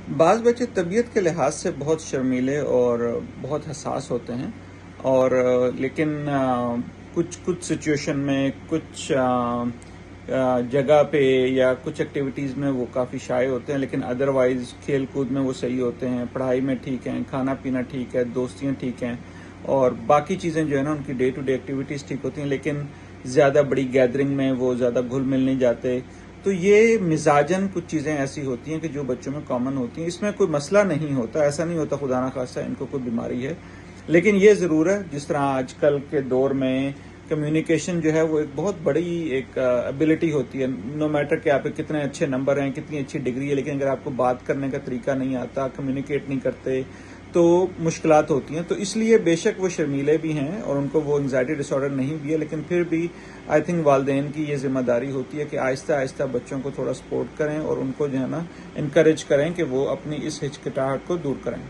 बाज़ बच्चे तबीयत के लिहाज से बहुत शर्मीले और बहुत हसास होते हैं और लेकिन कुछ कुछ सिचुएशन में कुछ जगह पे या कुछ एक्टिविटीज़ में वो काफ़ी शाय होते हैं, लेकिन अदरवाइज़ खेल कूद में वो सही होते हैं, पढ़ाई में ठीक हैं, खाना पीना ठीक है, दोस्तियाँ ठीक हैं और बाकी चीज़ें जो है ना उनकी डे टू डे एक्टिविटीज़ ठीक होती हैं, लेकिन ज़्यादा बड़ी गैदरिंग में वो ज़्यादा घुल मिल नहीं जाते। तो ये मिजाजन कुछ चीज़ें ऐसी होती हैं कि जो बच्चों में कॉमन होती हैं। इसमें कोई मसला नहीं होता, ऐसा नहीं होता खुदा ना खास्ता इनको कोई बीमारी है, लेकिन ये ज़रूर है जिस तरह आजकल के दौर में कम्युनिकेशन जो है वो एक बहुत बड़ी एक एबिलिटी होती है। नो मैटर कि आप पे कितने अच्छे नंबर हैं, कितनी अच्छी डिग्री है, लेकिन अगर आपको बात करने का तरीका नहीं आता, कम्युनिकेट नहीं करते, तो मुश्किलात होती हैं। तो इसलिए बेशक वो शर्मीले भी हैं और उनको वो एंग्जाइटी डिसऑर्डर नहीं भी है, लेकिन फिर भी आई थिंक वालिदैन की ये जिम्मेदारी होती है कि आहिस्ता आहिस्ता बच्चों को थोड़ा सपोर्ट करें और उनको जो है ना इनकरेज करें कि वो अपनी इस हिचकिचाहट को दूर करें।